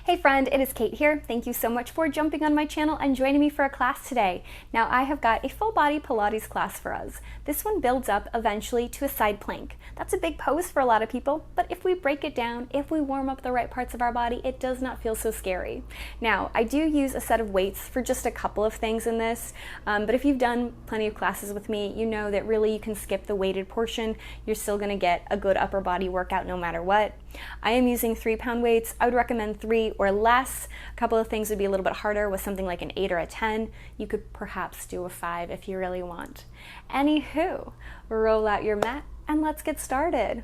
Hey friend, it is Kate here. Thank you so much for jumping on my channel and joining me for a class today. Now I have got a full body Pilates class for us. This one builds up eventually to a side plank. That's a big pose for a lot of people, but if we break it down, if we warm up the right parts of our body, it does not feel so scary. Now I do use a set of weights for just a couple of things in this, but if you've done plenty of classes with me, you know that really you can skip the weighted portion. You're still going to get a good upper body workout no matter what. I am using 3-pound weights. I would recommend 3 or less. A couple of things would be a little bit harder with something like an 8 or a 10. You could perhaps do a 5 if you really want. Anywho, roll out your mat and let's get started.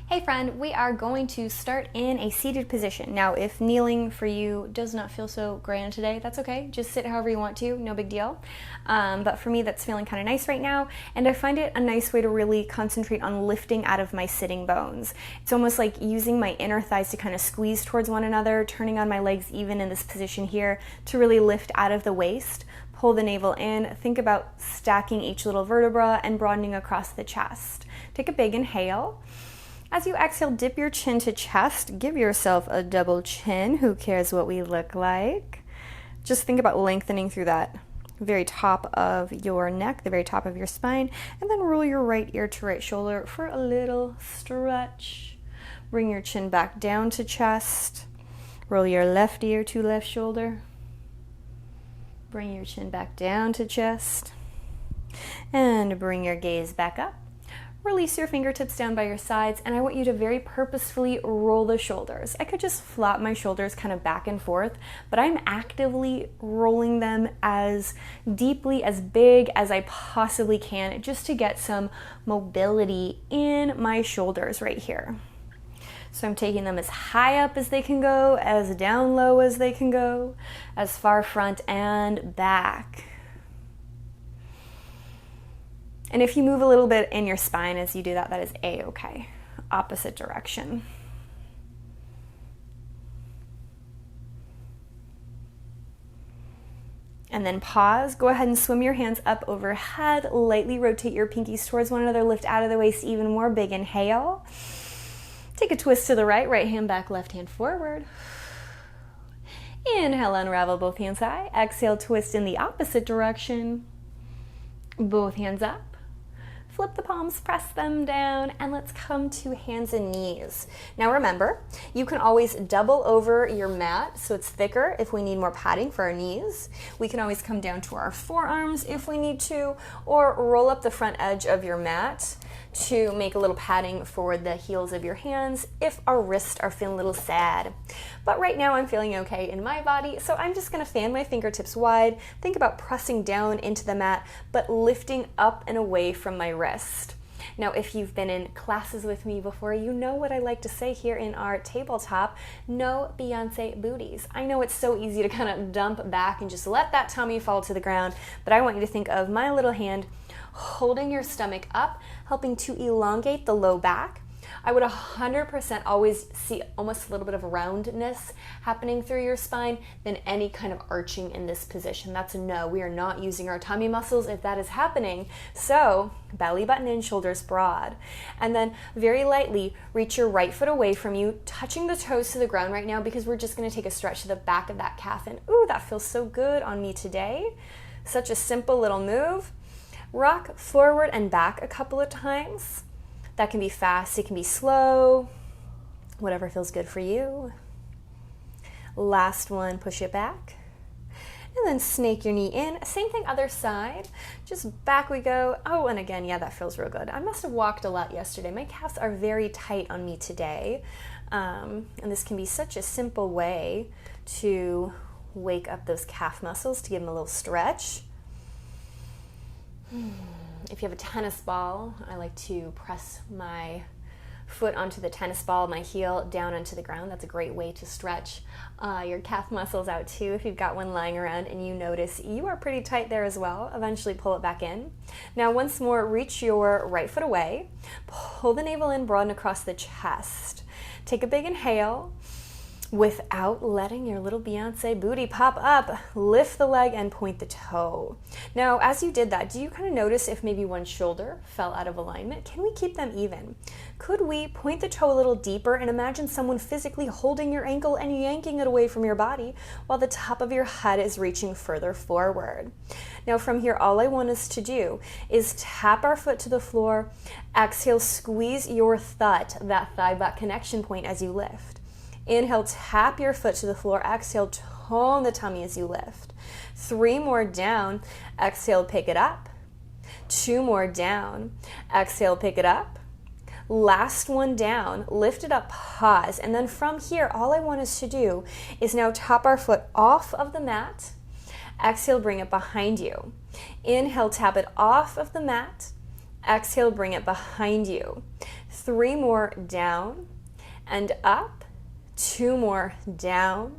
Hey friend, we are going to start in a seated position. Now, if kneeling for you does not feel so grand today, that's okay. Just sit however you want to, no big deal. But for me, that's feeling kind of nice right now, and I find it a nice way to really concentrate on lifting out of my sitting bones. It's almost like using my inner thighs to kind of squeeze towards one another, turning on my legs even in this position here to really lift out of the waist. Pull the navel in, think about stacking each little vertebra and broadening across the chest. Take a big inhale. As you exhale, dip your chin to chest. Give yourself a double chin. Who cares what we look like? Just think about lengthening through that very top of your neck, the very top of your spine, and then roll your right ear to right shoulder for a little stretch. Bring your chin back down to chest. Roll your left ear to left shoulder. Bring your chin back down to chest. And bring your gaze back up. Release your fingertips down by your sides, and I want you to very purposefully roll the shoulders. I could just flop my shoulders kind of back and forth, but I'm actively rolling them as deeply, as big as I possibly can, just to get some mobility in my shoulders right here. So I'm taking them as high up as they can go, as down low as they can go, as far front and back. And if you move a little bit in your spine as you do that, that is a-okay. Opposite direction. And then pause. Go ahead and swim your hands up overhead. Lightly rotate your pinkies towards one another. Lift out of the waist even more. Big inhale. Take a twist to the right. Right hand back, left hand forward. Inhale, unravel both hands high. Exhale, twist in the opposite direction. Both hands up. Flip the palms, press them down, and let's come to hands and knees. Now remember, you can always double over your mat so it's thicker if we need more padding for our knees. We can always come down to our forearms if we need to, or roll up the front edge of your mat to make a little padding for the heels of your hands if our wrists are feeling a little sad. But right now I'm feeling okay in my body, so I'm just gonna fan my fingertips wide, think about pressing down into the mat, but lifting up and away from my wrist. Now, if you've been in classes with me before, you know what I like to say here in our tabletop, no Beyonce booties. I know it's so easy to kind of dump back and just let that tummy fall to the ground, but I want you to think of my little hand holding your stomach up, helping to elongate the low back. I would 100% always see almost a little bit of roundness happening through your spine than any kind of arching in this position. That's a no. We are not using our tummy muscles if that is happening. So belly button in, shoulders broad. And then very lightly reach your right foot away from you, touching the toes to the ground right now because we're just going to take a stretch to the back of that calf. And ooh, that feels so good on me today. Such a simple little move. Rock forward and back a couple of times. That can be fast, it can be slow, whatever feels good for you. Last one, push it back. And then snake your knee in. Same thing, other side. Just back we go. Oh, and again, yeah, that feels real good. I must have walked a lot yesterday. My calves are very tight on me today. And this can be such a simple way to wake up those calf muscles, to give them a little stretch. If you have a tennis ball, I like to press my foot onto the tennis ball, my heel down onto the ground. That's a great way to stretch your calf muscles out too. If you've got one lying around and you notice you are pretty tight there as well, eventually pull it back in. Now once more, reach your right foot away, pull the navel in, broaden across the chest. Take a big inhale. Without letting your little Beyonce booty pop up, lift the leg and point the toe. Now, as you did that, do you kind of notice if maybe one shoulder fell out of alignment? Can we keep them even? Could we point the toe a little deeper and imagine someone physically holding your ankle and yanking it away from your body while the top of your head is reaching further forward? Now from here, all I want us to do is tap our foot to the floor, exhale, squeeze your thud, that thigh-butt connection point as you lift. Inhale, tap your foot to the floor. Exhale, tone the tummy as you lift. 3 more down. Exhale, pick it up. 2 more down. Exhale, pick it up. Last one down. Lift it up, pause. And then from here, all I want us to do is now tap our foot off of the mat. Exhale, bring it behind you. Inhale, tap it off of the mat. Exhale, bring it behind you. 3 more down and up. 2 more down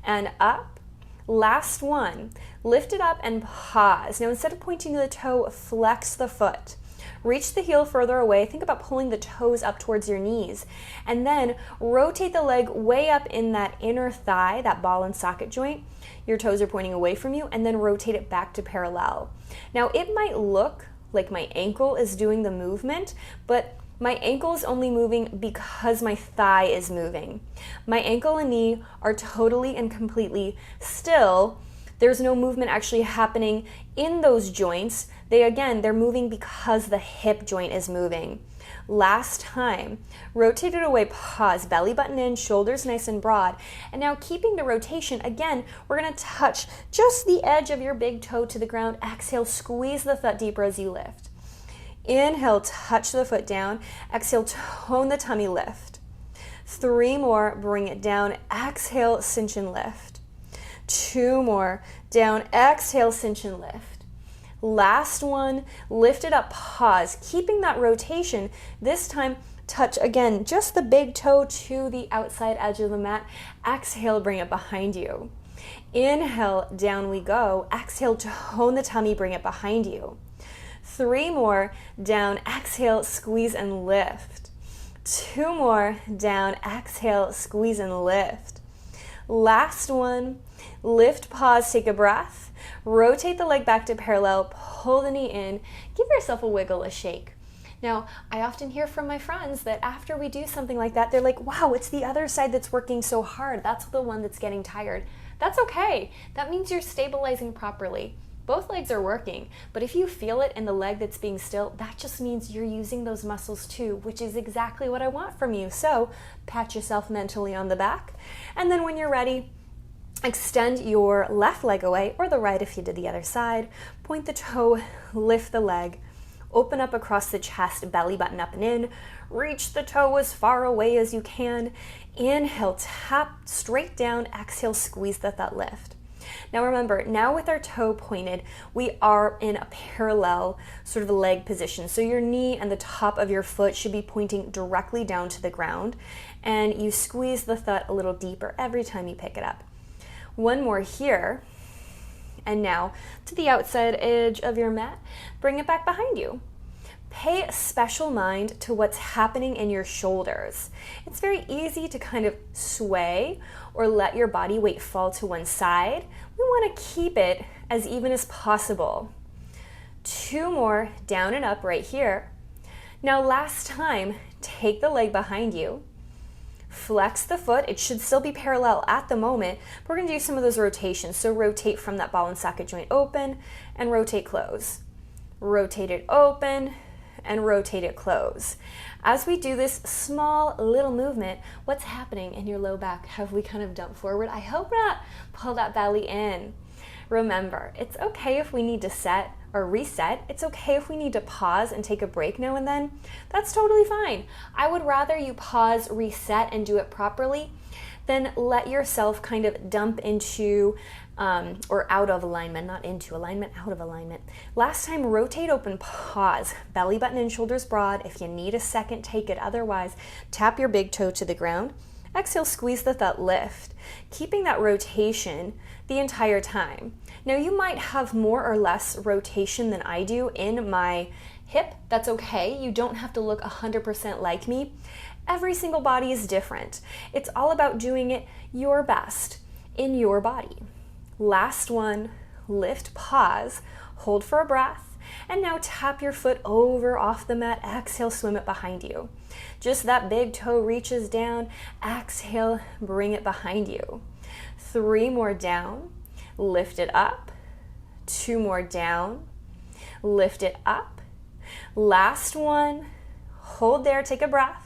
and up. Last one. Lift it up and pause. Now instead of pointing to the toe, flex the foot. Reach the heel further away. Think about pulling the toes up towards your knees. And then rotate the leg way up in that inner thigh, that ball and socket joint. Your toes are pointing away from you, and then rotate it back to parallel. Now it might look like my ankle is doing the movement, but my ankle is only moving because my thigh is moving. My ankle and knee are totally and completely still. There's no movement actually happening in those joints. They're moving because the hip joint is moving. Last time, rotate it away, pause, belly button in, shoulders nice and broad. And now keeping the rotation, again, we're gonna touch just the edge of your big toe to the ground. Exhale, squeeze the foot deeper as you lift. Inhale, touch the foot down. Exhale, tone the tummy, lift. 3 more, bring it down. Exhale, cinch and lift. 2 more, down. Exhale, cinch and lift. Last one, lift it up, pause. Keeping that rotation, this time touch again, just the big toe to the outside edge of the mat. Exhale, bring it behind you. Inhale, down we go. Exhale, tone the tummy, bring it behind you. 3 more, down, exhale, squeeze and lift. 2 more, down, exhale, squeeze and lift. Last one, lift, pause, take a breath. Rotate the leg back to parallel, pull the knee in, give yourself a wiggle, a shake. Now, I often hear from my friends that after we do something like that, they're like, wow, it's the other side that's working so hard. That's the one that's getting tired. That's okay. That means you're stabilizing properly. Both legs are working, but if you feel it in the leg that's being still, that just means you're using those muscles too, which is exactly what I want from you. So pat yourself mentally on the back. And then when you're ready, extend your left leg away, or the right if you did the other side. Point the toe, lift the leg, open up across the chest, belly button up and in. Reach the toe as far away as you can. Inhale, tap straight down. Exhale, squeeze the thud, lift. Now remember, now with our toe pointed, we are in a parallel sort of leg position. So your knee and the top of your foot should be pointing directly down to the ground, and you squeeze the thud a little deeper every time you pick it up. One more here, and now to the outside edge of your mat, bring it back behind you. Pay special mind to what's happening in your shoulders. It's very easy to kind of sway or let your body weight fall to one side. We want to keep it as even as possible. 2 more, down and up right here. Now last time, take the leg behind you. Flex the foot. It should still be parallel at the moment. We're going to do some of those rotations. So rotate from that ball and socket joint open and rotate close. Rotate it open and rotate it close. As we do this small little movement, what's happening in your low back? Have we kind of dumped forward? I hope not. Pull that belly in. Remember, it's okay if we need to set or reset. It's okay if we need to pause and take a break now and then. That's totally fine. I would rather you pause, reset, and do it properly than let yourself kind of dump into or out of alignment, not into alignment, out of alignment. Last time, rotate, open, pause, belly button and shoulders broad. If you need a second, take it. Otherwise, tap your big toe to the ground. Exhale, squeeze the thud, lift, keeping that rotation the entire time. Now you might have more or less rotation than I do in my hip. That's okay. You don't have to look 100% like me. Every single body is different. It's all about doing it your best in your body. Last one, lift, pause, hold for a breath, and now tap your foot over off the mat. Exhale, swim it behind you. Just that big toe reaches down. Exhale, bring it behind you. 3 more down, lift it up. 2 more down, lift it up. Last one, hold there, take a breath.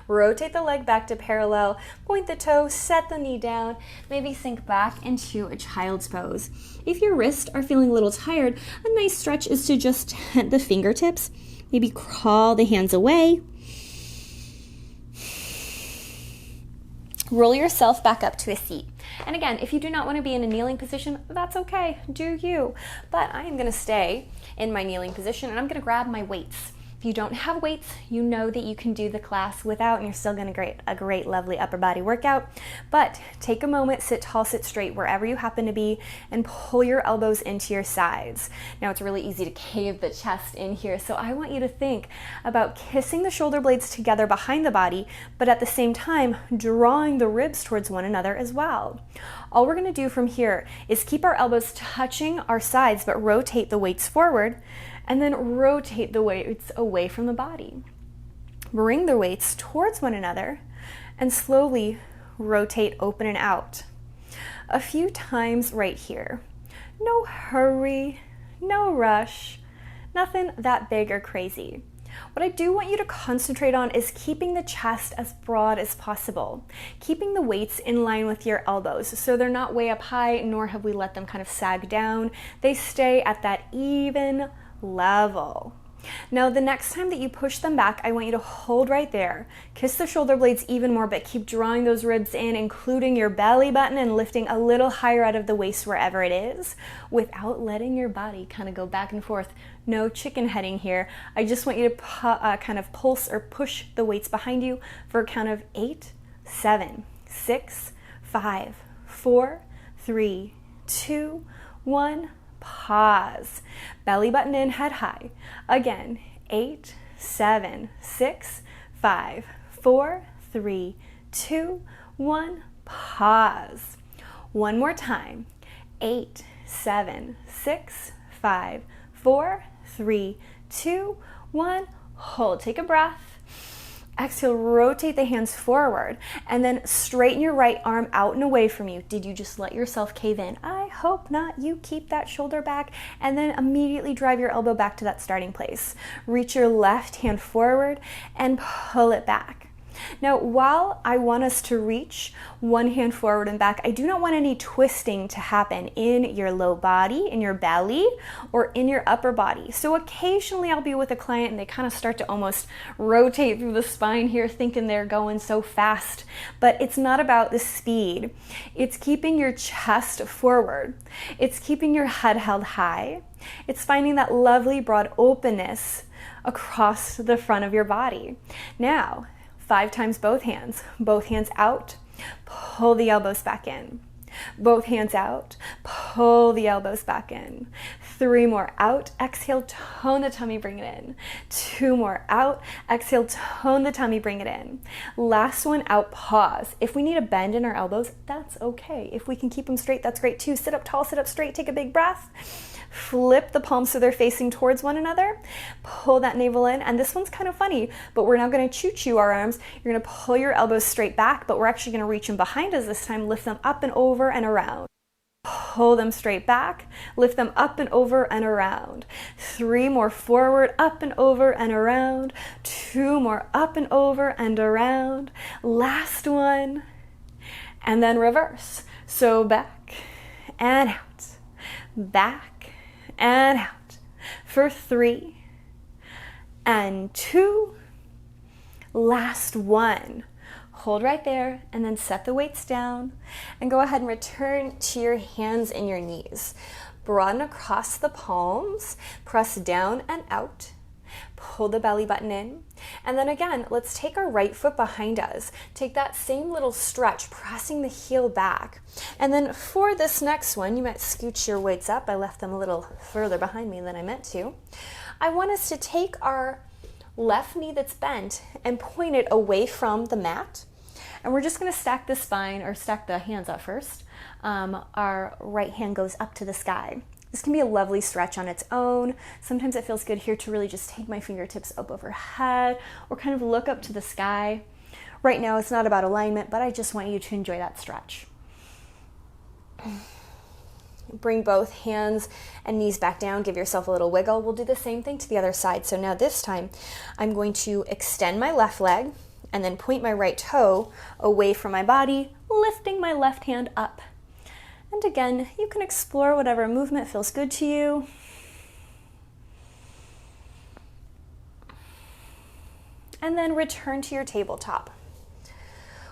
Rotate the leg back to parallel, point the toe, set the knee down, maybe sink back into a child's pose. If your wrists are feeling a little tired, a nice stretch is to just tent the fingertips, maybe crawl the hands away. Roll yourself back up to a seat. And again, if you do not want to be in a kneeling position, that's okay, do you. But I am going to stay in my kneeling position and I'm going to grab my weights. If you don't have weights, you know that you can do the class without and you're still going to get a great, lovely upper body workout. But take a moment, sit tall, sit straight wherever you happen to be, and pull your elbows into your sides. Now it's really easy to cave the chest in here, so I want you to think about kissing the shoulder blades together behind the body, but at the same time, drawing the ribs towards one another as well. All we're going to do from here is keep our elbows touching our sides, but rotate the weights forward, and then rotate the weights away from the body. Bring the weights towards one another and slowly rotate open and out. A few times right here. No hurry, no rush, nothing that big or crazy. What I do want you to concentrate on is keeping the chest as broad as possible, keeping the weights in line with your elbows so they're not way up high, nor have we let them kind of sag down. They stay at that even level. Now, the next time that you push them back, I want you to hold right there. Kiss the shoulder blades even more, but keep drawing those ribs in, including your belly button and lifting a little higher out of the waist wherever it is, without letting your body kind of go back and forth. No chicken heading here. I just want you to kind of pulse or push the weights behind you for a count of 8, 7, 6, 5, 4, 3, 2, 1. Pause. Belly button in, head high. Again, 8, 7, 6, 5, 4, 3, 2, 1. Pause. One more time. 8, 7, 6, 5, 4, 3, 2, 1. Hold. Take a breath. Exhale, rotate the hands forward and then straighten your right arm out and away from you. Did you just let yourself cave in? I hope not. You keep that shoulder back and then immediately drive your elbow back to that starting place. Reach your left hand forward and pull it back. Now, while I want us to reach one hand forward and back, I do not want any twisting to happen in your low body, in your belly, or in your upper body. So occasionally I'll be with a client and they kind of start to almost rotate through the spine here, thinking they're going so fast. But it's not about the speed. It's keeping your chest forward. It's keeping your head held high. It's finding that lovely broad openness across the front of your body. Now, 5 times both hands out, pull the elbows back in. Both hands out, pull the elbows back in. 3 more out, exhale, tone the tummy, bring it in. 2 more out, exhale, tone the tummy, bring it in. Last one out, pause. If we need a bend in our elbows, that's okay. If we can keep them straight, that's great too. Sit up tall, sit up straight, take a big breath. Flip the palms so they're facing towards one another. Pull that navel in, and this one's kind of funny, but we're now going to choo-choo our arms. You're going to pull your elbows straight back, but we're actually going to reach them behind us this time, lift them up and over and around. Pull them straight back, lift them up and over and around. 3 more forward, up and over and around. 2 more up and over and around. Last one, and then reverse. So back and out, back and out for 3 and 2. Last one. Hold right there and then set the weights down and go ahead and return to your hands and your knees. Broaden across the palms, press down and out. Pull the belly button in. And then again, let's take our right foot behind us. Take that same little stretch, pressing the heel back. And then for this next one, you might scooch your weights up. I left them a little further behind me than I meant to. I want us to take our left knee that's bent, and point it away from the mat. And we're just going to stack the spine, or stack the hands up first. Our right hand goes up to the sky. This can be a lovely stretch on its own. Sometimes it feels good here to really just take my fingertips up overhead or kind of look up to the sky. Right now it's not about alignment, but I just want you to enjoy that stretch. Bring both hands and knees back down. Give yourself a little wiggle. We'll do the same thing to the other side. So now this time I'm going to extend my left leg and then point my right toe away from my body, lifting my left hand up. And again, you can explore whatever movement feels good to you. And then return to your tabletop.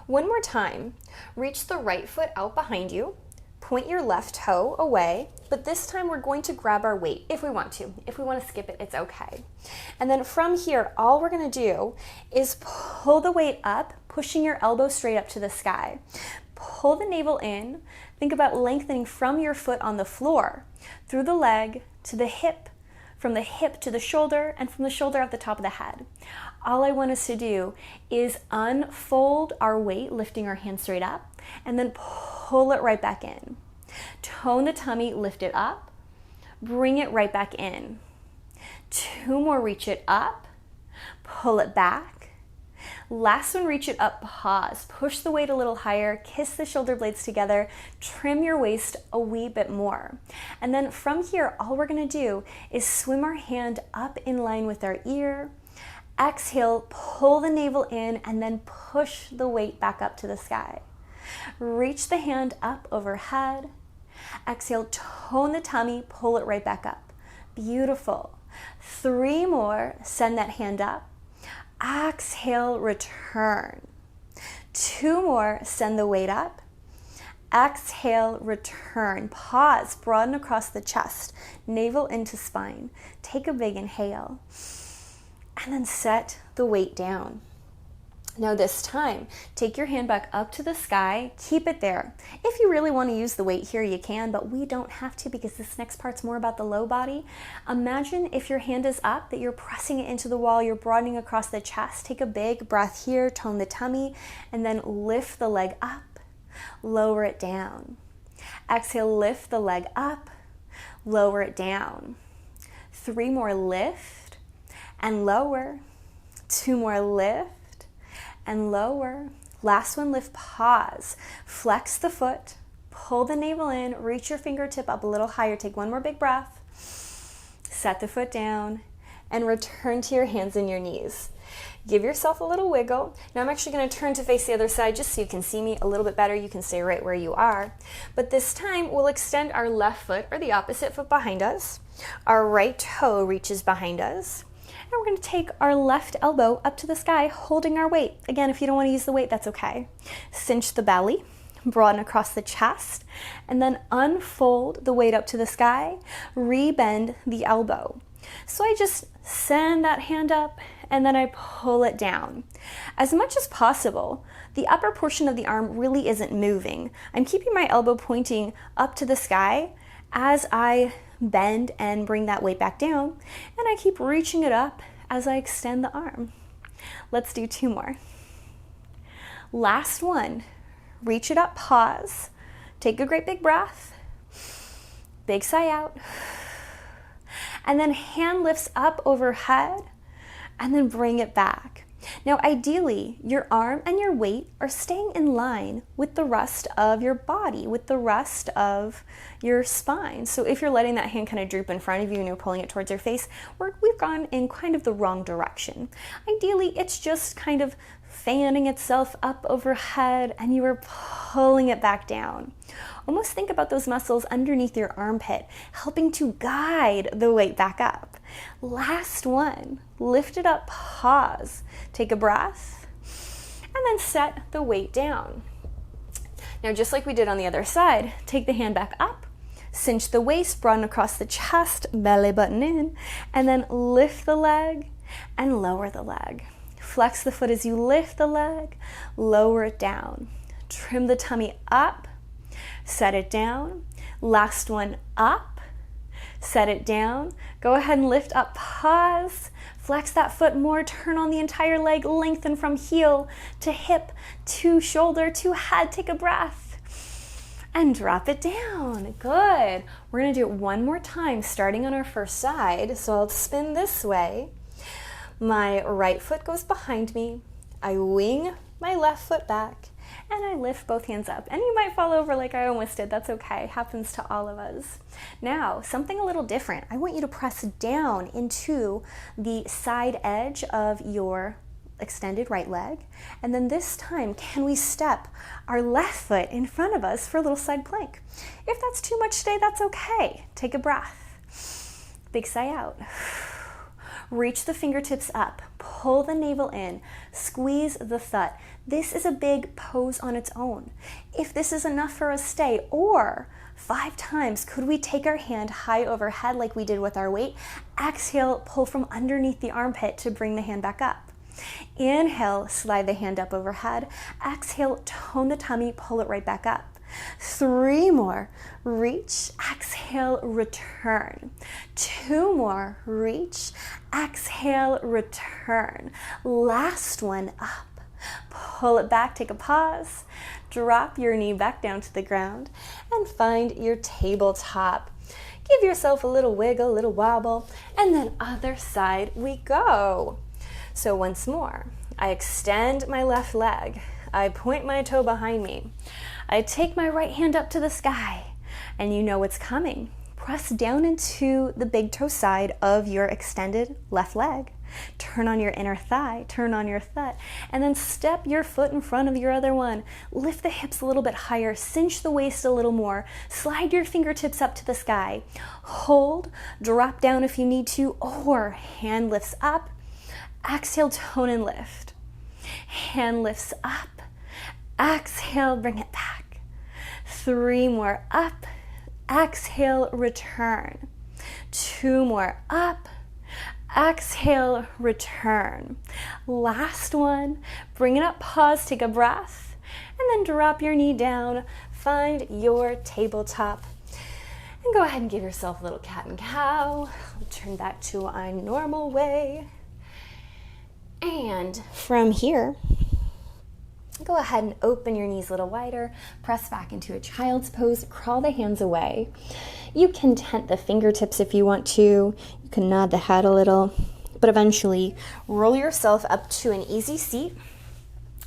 One more time, reach the right foot out behind you, point your left toe away, but this time we're going to grab our weight if we want to. If we want to skip it, it's okay. And then from here, all we're going to do is pull the weight up, pushing your elbow straight up to the sky. Pull the navel in. Think about lengthening from your foot on the floor, through the leg to the hip, from the hip to the shoulder, and from the shoulder at the top of the head. All I want us to do is unfold our weight, lifting our hands straight up, and then pull it right back in. Tone the tummy, lift it up, bring it right back in. 2 more, reach it up, pull it back. Last one, reach it up, pause, push the weight a little higher, kiss the shoulder blades together, trim your waist a wee bit more. And then from here, all we're gonna do is swim our hand up in line with our ear. Exhale, pull the navel in, and then push the weight back up to the sky. Reach the hand up overhead. Exhale, tone the tummy, pull it right back up. Beautiful. 3 more, send that hand up. Exhale, return. 2 more, send the weight up. Exhale, return. Pause, broaden across the chest, navel into spine. Take a big inhale. And then set the weight down. Now this time, take your hand back up to the sky, keep it there. If you really want to use the weight here, you can, but we don't have to because this next part's more about the low body. Imagine if your hand is up, that you're pressing it into the wall, you're broadening across the chest. Take a big breath here, tone the tummy, and then lift the leg up, lower it down. Exhale, lift the leg up, lower it down. 3 more, lift and lower. 2 more, lift and lower. Last one, lift, pause. Flex the foot, pull the navel in, reach your fingertip up a little higher. Take 1 more big breath. Set the foot down and return to your hands and your knees. Give yourself a little wiggle. Now I'm actually going to turn to face the other side just so you can see me a little bit better. You can stay right where you are. But this time we'll extend our left foot, or the opposite foot, behind us. Our right toe reaches behind us. And we're going to take our left elbow up to the sky, holding our weight. Again, if you don't want to use the weight, that's okay. Cinch the belly, broaden across the chest, and then unfold the weight up to the sky, rebend the elbow. So I just send that hand up, and then I pull it down. As much as possible, the upper portion of the arm really isn't moving. I'm keeping my elbow pointing up to the sky as I bend and bring that weight back down, and I keep reaching it up as I extend the arm. Let's do 2 more. Last one, reach it up, pause, take a great big breath, big sigh out, and then hand lifts up overhead, and then bring it back. Now ideally, your arm and your weight are staying in line with the rest of your body, with the rest of your spine. So if you're letting that hand kind of droop in front of you and you're pulling it towards your face, we've gone in kind of the wrong direction. Ideally, it's just kind of fanning itself up overhead and you are pulling it back down. Almost think about those muscles underneath your armpit, helping to guide the weight back up. Last one, lift it up, pause, take a breath, and then set the weight down. Now, just like we did on the other side, take the hand back up, cinch the waist, broaden across the chest, belly button in, and then lift the leg and lower the leg. Flex the foot as you lift the leg, lower it down. Trim the tummy up, set it down. Last one, up, Set it down. Go ahead and lift up, pause. Flex that foot more, turn on the entire leg, lengthen from heel to hip to shoulder to head. Take a breath and drop it down. Good. We're gonna do it one more time, starting on our first side. So I'll spin this way. My right foot goes behind me. I wing my left foot back and I lift both hands up. And you might fall over like I almost did. That's okay. Happens to all of us. Now, something a little different. I want you to press down into the side edge of your extended right leg. And then this time, can we step our left foot in front of us for a little side plank? If that's too much today, that's okay. Take a breath. Big sigh out. Reach the fingertips up, pull the navel in, squeeze the thud. This is a big pose on its own. If this is enough for a stay, or 5 times, could we take our hand high overhead like we did with our weight? Exhale, pull from underneath the armpit to bring the hand back up. Inhale, slide the hand up overhead. Exhale, tone the tummy, pull it right back up. 3 more, reach, exhale, return. 2 more, reach, exhale, return. Last one, up. Pull it back, take a pause. Drop your knee back down to the ground and find your tabletop. Give yourself a little wiggle, a little wobble, and then other side we go. So once more, I extend my left leg. I point my toe behind me. I take my right hand up to the sky, and you know what's coming. Press down into the big toe side of your extended left leg. Turn on your inner thigh, turn on your thud, and then step your foot in front of your other one. Lift the hips a little bit higher, cinch the waist a little more, slide your fingertips up to the sky. Hold, drop down if you need to, or hand lifts up. Exhale, tone and lift. Hand lifts up. Exhale, bring it back. 3 more, up. Exhale, return. 2 more, up. Exhale, return. Last one, bring it up, pause, take a breath, and then drop your knee down. Find your tabletop. And go ahead and give yourself a little cat and cow. Turn back to our normal way. And from here, go ahead and open your knees a little wider, press back into a child's pose, crawl the hands away. You can tent the fingertips if you want to, you can nod the head a little, but eventually roll yourself up to an easy seat.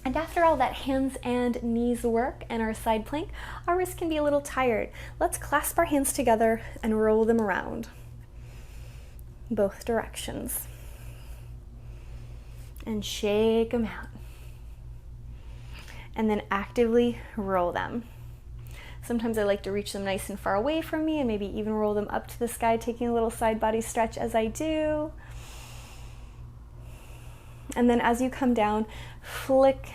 And after all that hands and knees work and our side plank, our wrists can be a little tired. Let's clasp our hands together and roll them around, both directions. And shake them out. And then actively roll them. Sometimes I like to reach them nice and far away from me and maybe even roll them up to the sky, taking a little side body stretch as I do. And then as you come down, flick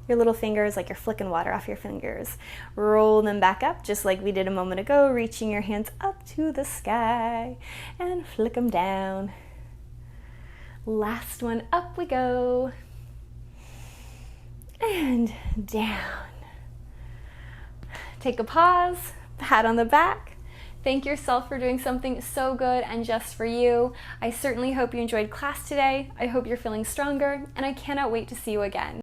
your little fingers like you're flicking water off your fingers. Roll them back up just like we did a moment ago, reaching your hands up to the sky and flick them down. Last one, up we go. And down. Take a pause, pat on the back. Thank yourself for doing something so good and just for you. I certainly hope you enjoyed class today. I hope you're feeling stronger, and I cannot wait to see you again.